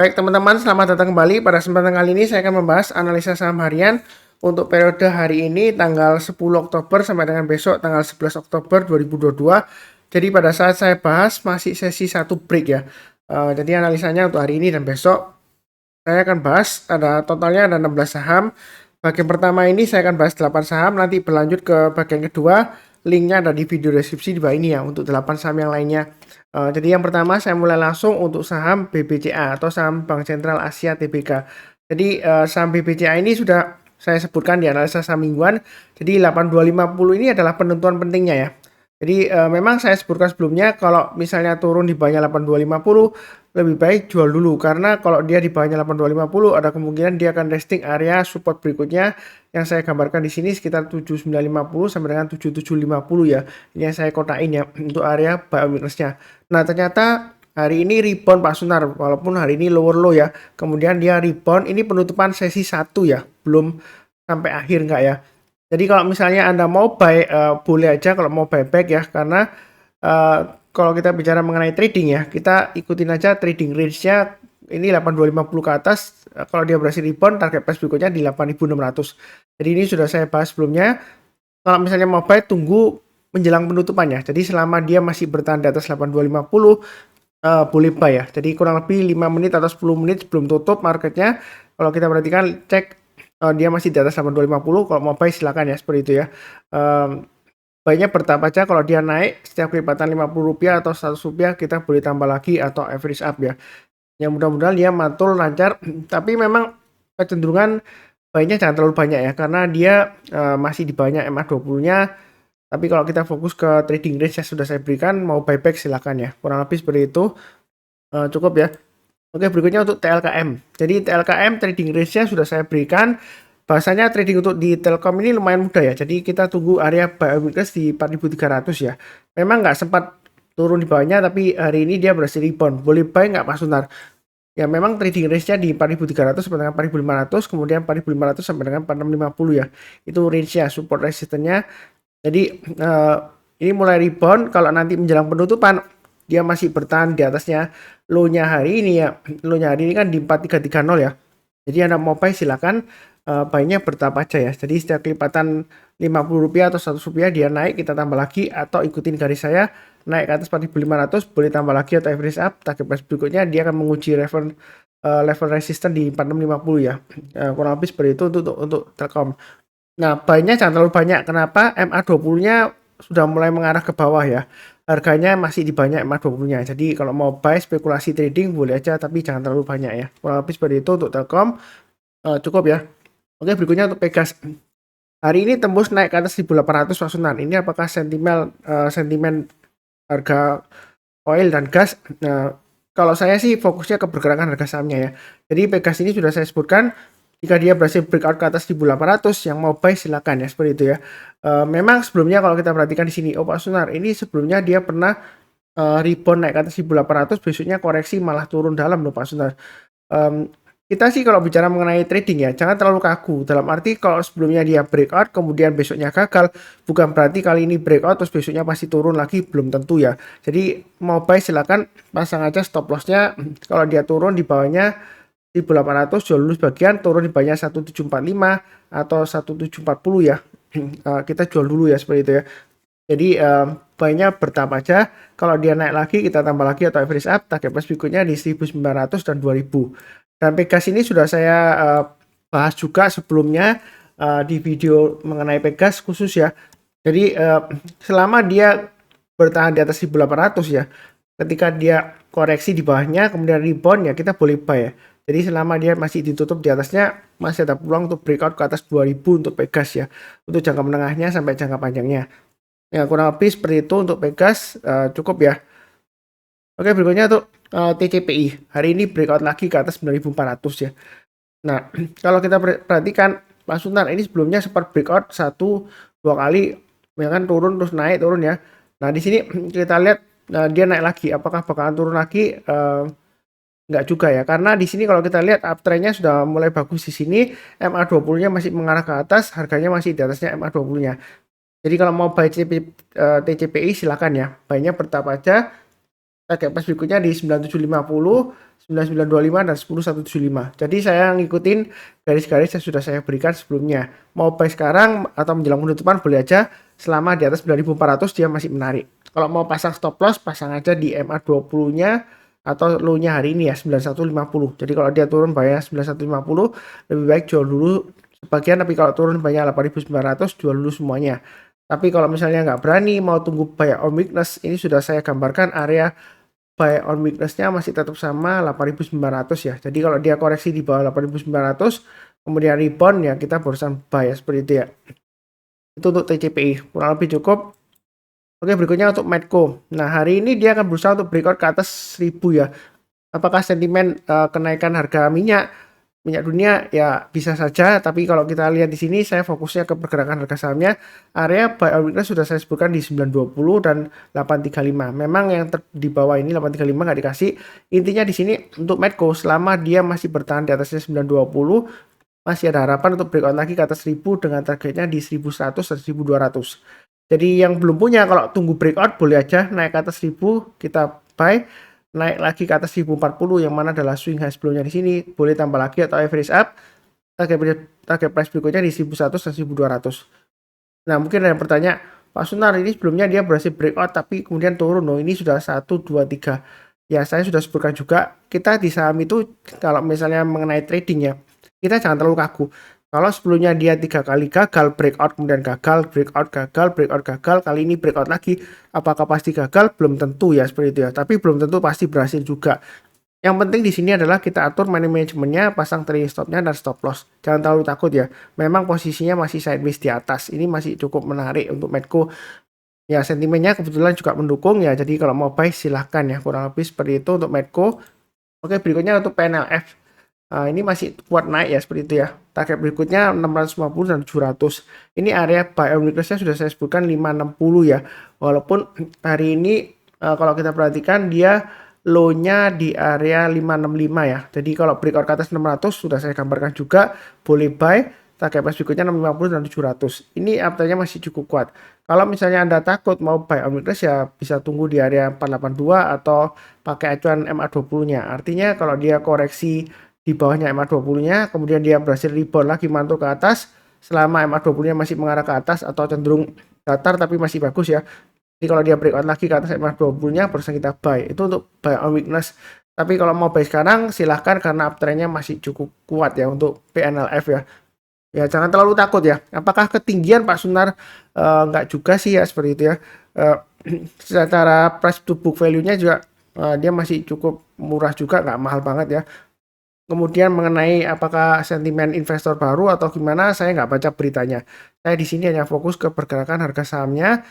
Baik teman-teman, selamat datang kembali. Pada kesempatan kali ini saya akan membahas analisa saham harian untuk periode hari ini tanggal 10 Oktober sampai dengan besok tanggal 11 Oktober 2022. Jadi pada saat saya bahas masih sesi satu break ya. Jadi analisanya untuk hari ini dan besok saya akan bahas totalnya ada 16 saham. Bagian pertama ini saya akan bahas 8 saham, nanti berlanjut ke bagian kedua. Linknya ada di video deskripsi di bawah ini ya untuk 8 saham yang lainnya. Jadi yang pertama saya mulai langsung untuk saham BBCA atau saham Bank Sentral Asia TBK. Jadi saham BBCA ini sudah saya sebutkan di analisa saham mingguan. Jadi 8250 ini adalah penentuan pentingnya ya. Jadi memang saya sebutkan sebelumnya kalau misalnya turun di bawahnya 8250 lebih baik jual dulu karena kalau dia di bawahnya 8250 ada kemungkinan dia akan testing area support berikutnya yang saya gambarkan di sini sekitar 7950 sampai dengan 7750 ya. Ini yang saya kotain ya untuk area buy weakness-nya. Nah, ternyata hari ini rebound Pak Sunar walaupun hari ini lower low ya. Kemudian dia rebound, ini penutupan sesi 1 ya. Belum sampai akhir enggak ya. Jadi kalau misalnya Anda mau buy boleh aja kalau mau buyback ya karena kalau kita bicara mengenai trading ya, kita ikutin aja trading range-nya ini 8250 ke atas. Kalau dia berhasil rebound, target price berikutnya di 8600. Jadi ini sudah saya bahas sebelumnya. Kalau misalnya mau buy, tunggu menjelang penutupannya. Jadi selama dia masih bertahan di atas 8250, boleh buy ya. Jadi kurang lebih 5 menit atau 10 menit sebelum tutup marketnya. Kalau kita perhatikan, cek dia masih di atas 8250. Kalau mau buy silakan ya, seperti itu ya. Baiknya bertahap aja, kalau dia naik setiap kelipatan Rp50 atau Rp100 kita boleh tambah lagi atau average up ya. Yang mudah-mudahan dia mantul lancar, tapi memang kecenderungan baiknya jangan terlalu banyak ya karena dia masih di banyak MA20-nya. Tapi kalau kita fokus ke trading range yang sudah saya berikan, mau buyback silakan ya. Kurang lebih seperti itu. Cukup ya. Oke, berikutnya untuk TLKM. Jadi TLKM trading range-nya sudah saya berikan. Bahasanya trading untuk di Telkom ini lumayan mudah ya. Jadi kita tunggu area buy weakness di 4.300 ya. Memang nggak sempat turun di bawahnya, tapi hari ini dia berhasil rebound. Boleh buy nggak Pak Sunar? Ya memang trading range-nya di 4.300 sampai dengan 4.500, kemudian 4.500 sampai dengan 4.650 ya. Itu range-nya, support resistance-nya. Jadi ini mulai rebound. Kalau nanti menjelang penutupan dia masih bertahan di atasnya low-nya hari ini ya. Low-nya hari ini kan di 4330 ya. Jadi Anda mau buy silakan buy-nya bertahap aja ya. Jadi setiap kelipatan Rp50 atau Rp100 dia naik, kita tambah lagi atau ikutin garis saya naik ke atas 4.500 boleh tambah lagi atau average up. Target price berikutnya dia akan menguji level resistance di 4650 ya. Kurang lebih seperti itu untuk Telkom. Nah, buy-nya jangan terlalu banyak. Kenapa? MA20-nya sudah mulai mengarah ke bawah ya. Harganya masih di banyak MA20-nya. Jadi kalau mau buy spekulasi trading boleh aja tapi jangan terlalu banyak ya. Kurang lebih seperti itu untuk Telkom. Cukup ya. Oke, berikutnya untuk Pegas. Hari ini tembus naik ke atas 1.800 Pak Sunan. Ini apakah sentimen harga oil dan gas? Nah, kalau saya sih fokusnya ke pergerakan harga sahamnya ya. Jadi Pegas ini sudah saya sebutkan, jika dia berhasil breakout ke atas 1.800, yang mau buy silakan ya, seperti itu ya. Memang sebelumnya kalau kita perhatikan di sini, Pak Sunar, ini sebelumnya dia pernah rebound naik ke atas 1.800, besoknya koreksi malah turun dalam loh Pak Sunar. Kita sih kalau bicara mengenai trading ya, jangan terlalu kaku. Dalam arti kalau sebelumnya dia breakout, kemudian besoknya gagal, bukan berarti kali ini breakout terus besoknya pasti turun lagi, belum tentu ya. Jadi mau buy silakan pasang aja stop lossnya. Kalau dia turun di bawahnya 1.800 jual dulu sebagian, turun di bawahnya 1745 atau 1740 ya. Kita jual dulu ya seperti itu ya. Jadi buy-nya bertahap aja. Kalau dia naik lagi kita tambah lagi atau average up, target price berikutnya di 1.900 dan 2.000. Dan Pegas ini sudah saya bahas juga sebelumnya di video mengenai Pegas khusus ya. Jadi selama dia bertahan di atas 1.800 ya, ketika dia koreksi di bawahnya kemudian rebound ya kita boleh buy ya. Jadi selama dia masih ditutup di atasnya masih ada peluang untuk breakout ke atas 2000 untuk Pegas ya. Untuk jangka menengahnya sampai jangka panjangnya. Ya kurang lebih seperti itu untuk Pegas, cukup ya. Oke, berikutnya untuk TCPI. Hari ini breakout lagi ke atas 9.400 ya. Nah, kalau kita perhatikan Pak Sunar ini sebelumnya sempat breakout 1-2 kali ya kan, turun terus naik turun ya. Nah, di sini kita lihat dia naik lagi. Apakah bakalan turun lagi? Enggak juga ya. Karena di sini kalau kita lihat uptrend-nya sudah mulai bagus di sini, MA20-nya masih mengarah ke atas, harganya masih di atasnya MA20-nya. Jadi kalau mau buy TCPI silakan ya. Buy-nya bertahap aja. target price berikutnya di 9750, 9925 dan 10175. Jadi saya ngikutin garis-garis yang sudah saya berikan sebelumnya. Mau buy sekarang atau menjelang penutupan boleh aja, selama di atas 9400 dia masih menarik. Kalau mau pasang stop loss, pasang aja di MA20-nya atau low-nya hari ini ya 9150. Jadi kalau dia turun bayar 9150, lebih baik jual dulu sebagian, tapi kalau turun banyak 8900 jual dulu semuanya. Tapi kalau misalnya nggak berani mau tunggu buy on weakness, ini sudah saya gambarkan area buy on weakness-nya masih tetap sama 8900 ya. Jadi kalau dia koreksi di bawah 8900 kemudian rebound ya kita barusan buy ya, seperti itu ya. Itu untuk TCPI kurang lebih cukup. Oke, berikutnya untuk Medco. Nah, hari ini dia akan berusaha untuk breakout ke atas 1000 ya. Apakah sentimen kenaikan harga minyak dunia ya bisa saja, tapi kalau kita lihat di sini saya fokusnya ke pergerakan harga sahamnya. Area buy on weakness sudah saya sebutkan di 920 dan 835. Memang yang di bawah ini 835 nggak dikasih. Intinya di sini untuk Medco selama dia masih bertahan di atasnya 920 masih ada harapan untuk breakout lagi ke atas 1000 dengan targetnya di 1100 dan 1200. Jadi yang belum punya kalau tunggu breakout boleh aja naik ke atas 1000 kita buy, naik lagi ke atas 1040 yang mana adalah swing high sebelumnya di sini, boleh tambah lagi atau average up. Target price berikutnya di 1100 dan 1200. Nah, mungkin ada yang bertanya, Pak Sunar ini sebelumnya dia berhasil breakout tapi kemudian turun loh. Ini sudah 1 2 3. Ya, saya sudah sebutkan juga, kita di saham itu kalau misalnya mengenai trading ya, kita jangan terlalu kaku. Kalau sebelumnya dia 3 kali gagal breakout, kemudian gagal, breakout, gagal, breakout, gagal, kali ini breakout lagi, apakah pasti gagal? Belum tentu ya seperti itu ya. Tapi belum tentu pasti berhasil juga. Yang penting di sini adalah kita atur money manajemennya, pasang trailing stopnya dan stop loss. Jangan terlalu takut ya. Memang posisinya masih sideways di atas. Ini masih cukup menarik untuk Medco. Ya, sentimennya kebetulan juga mendukung ya. Jadi kalau mau buy silahkan ya. Kurang lebih seperti itu untuk Medco. Oke, berikutnya untuk PNLF. Ini masih kuat naik ya seperti itu ya. Target berikutnya 650 dan 700. Ini area buy on weakness-nya sudah saya sebutkan 560 ya. Walaupun hari ini kalau kita perhatikan dia low-nya di area 565 ya. Jadi kalau breakout ke atas 600 sudah saya gambarkan juga boleh buy. Target price berikutnya 650 dan 700. Ini uptrendnya masih cukup kuat. Kalau misalnya Anda takut mau buy on weakness ya bisa tunggu di area 482 atau pakai acuan MA20-nya. Artinya kalau dia koreksi di bawahnya MA20-nya, kemudian dia berhasil rebound lagi mantul ke atas, selama MA20-nya masih mengarah ke atas atau cenderung datar tapi masih bagus ya. Jadi kalau dia breakout lagi ke atas MA20-nya barusan kita buy. Itu untuk buy on weakness. Tapi kalau mau buy sekarang silahkan karena uptrendnya masih cukup kuat ya untuk PNLF ya. Ya jangan terlalu takut ya. Apakah ketinggian Pak Sunar? Enggak juga sih ya seperti itu ya. Secara price to book value-nya juga dia masih cukup murah juga, nggak mahal banget ya. Kemudian mengenai apakah sentimen investor baru atau gimana, saya nggak baca beritanya. Saya di sini hanya fokus ke pergerakan harga sahamnya.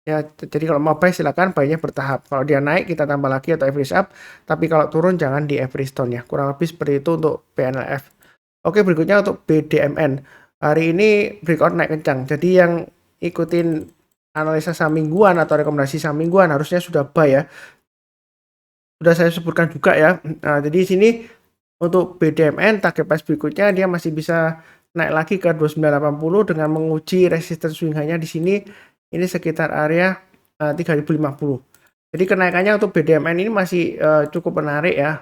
Ya, jadi kalau mau buy silakan buy-nya bertahap. Kalau dia naik kita tambah lagi atau average up. Tapi kalau turun jangan di average down ya. Kurang lebih seperti itu untuk PNLF. Oke, berikutnya untuk BDMN. Hari ini breakout naik kencang. Jadi yang ikutin analisa saham mingguan atau rekomendasi saham mingguan harusnya sudah buy ya. Sudah saya sebutkan juga ya. Nah, jadi di sini untuk BDMN target price berikutnya dia masih bisa naik lagi ke 2980 dengan menguji resistance swing high-nya di sini ini sekitar area 3050. Jadi kenaikannya untuk BDMN ini masih cukup menarik ya.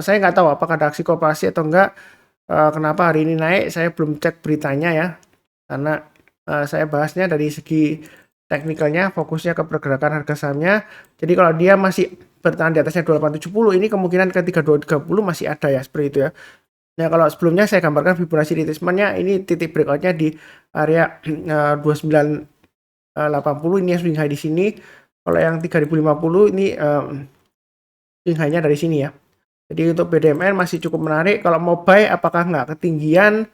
Saya nggak tahu apakah ada aksi koperasi atau enggak. Kenapa hari ini naik? Saya belum cek beritanya ya. Karena saya bahasnya dari segi teknikalnya, fokusnya ke pergerakan harga sahamnya. Jadi kalau dia masih bertahan di atasnya 2870, ini kemungkinan ke 3230 masih ada ya, seperti itu ya. Nah, kalau sebelumnya saya gambarkan Fibonacci retracement-nya, ini titik breakout-nya di area 2980, ini yang swing high di sini. Kalau yang 3050 ini swing high-nya dari sini ya. Jadi untuk BDMN masih cukup menarik. Kalau mau buy apakah nggak ketinggian?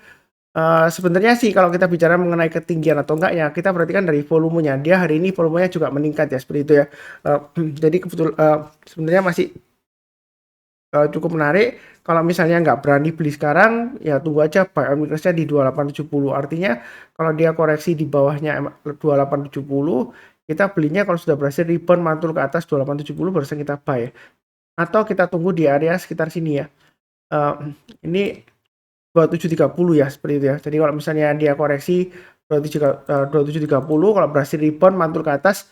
Sebenarnya sih kalau kita bicara mengenai ketinggian atau enggak ya kita perhatikan dari volumenya. Dia hari ini volumenya juga meningkat ya seperti itu ya. Jadi sebenarnya masih cukup menarik. Kalau misalnya nggak berani beli sekarang ya tunggu aja buy on weakness-nya di 2870. Artinya kalau dia koreksi di bawahnya 2870 kita belinya kalau sudah berhasil rebound mantul ke atas 2870 barusan kita buy. Atau kita tunggu di area sekitar sini ya. Ini 2730 ya seperti itu ya. Jadi kalau misalnya dia koreksi 2730 kalau berhasil rebound mantul ke atas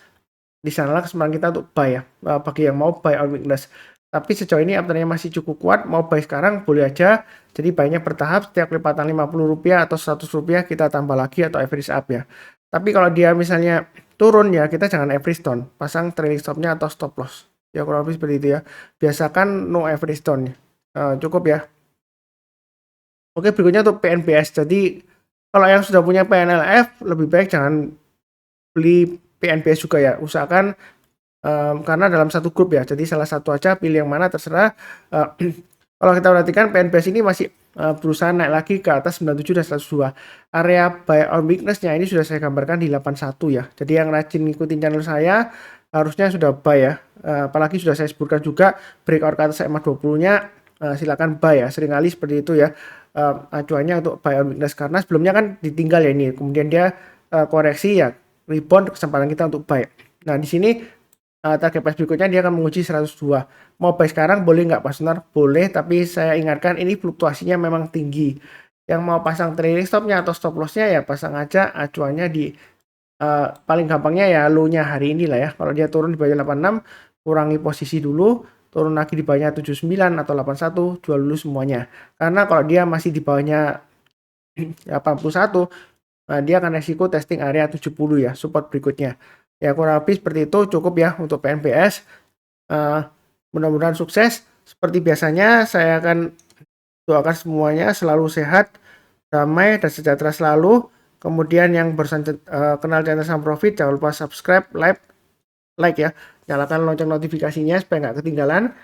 di sanalah kesempatan kita untuk buy ya, bagi yang mau buy on weakness. Tapi sejauh ini uptrend-nya masih cukup kuat, mau buy sekarang boleh aja. Jadi buy-nya bertahap, setiap kelipatan Rp50 atau Rp100 kita tambah lagi atau average up ya. Tapi kalau dia misalnya turun ya, kita jangan average down, pasang trailing stop-nya atau stop loss. Ya kurang lebih seperti itu ya. Biasakan no average down. Cukup ya. Oke, berikutnya untuk PNBS. Jadi kalau yang sudah punya PNLF, lebih baik jangan beli PNBS juga ya. Usahakan karena dalam satu grup ya, jadi salah satu aja, pilih yang mana terserah. Kalau kita perhatikan PNBS ini masih berusaha naik lagi ke atas 97 dan 102. Area buy on weakness-nya ini sudah saya gambarkan di 81 ya. Jadi yang rajin ngikutin channel saya harusnya sudah buy ya. Apalagi sudah saya sebutkan juga breakout ke atas EMA 20-nya, silakan buy ya. Seringkali seperti itu ya. Acuannya untuk buy on weakness, karena sebelumnya kan ditinggal ya ini, kemudian dia koreksi ya, rebound, kesempatan kita untuk buy. Nah di sini target price berikutnya dia akan menguji 102. Mau buy sekarang boleh nggak Pak Sunar? Boleh, tapi saya ingatkan ini fluktuasinya memang tinggi. Yang mau pasang trailing stopnya atau stop lossnya ya pasang aja acuannya di paling gampangnya ya low-nya hari ini lah ya. Kalau dia turun di bawah 86, kurangi posisi dulu, turun lagi di bawahnya 79 atau 81, jual dulu semuanya. Karena kalau dia masih di bawahnya 81, dia akan resiko testing area 70 ya, support berikutnya. Ya kurang lebih seperti itu, cukup ya untuk PNBS. Mudah-mudahan sukses. Seperti biasanya saya akan doakan semuanya selalu sehat, damai, dan sejahtera selalu. Kemudian yang barusan kenal channel Saham Profit, jangan lupa subscribe, like ya, nyalakan lonceng notifikasinya supaya nggak ketinggalan.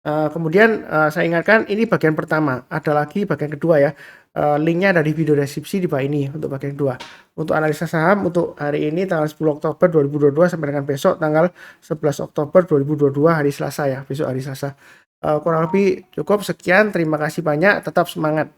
Kemudian saya ingatkan ini bagian pertama, ada lagi bagian kedua ya. Linknya ada di video deskripsi di bawah ini untuk bagian kedua. Untuk analisa saham untuk hari ini tanggal 10 Oktober 2022 sampai dengan besok tanggal 11 Oktober 2022 hari Selasa ya, besok hari Selasa. Kurang lebih cukup sekian, terima kasih banyak, tetap semangat.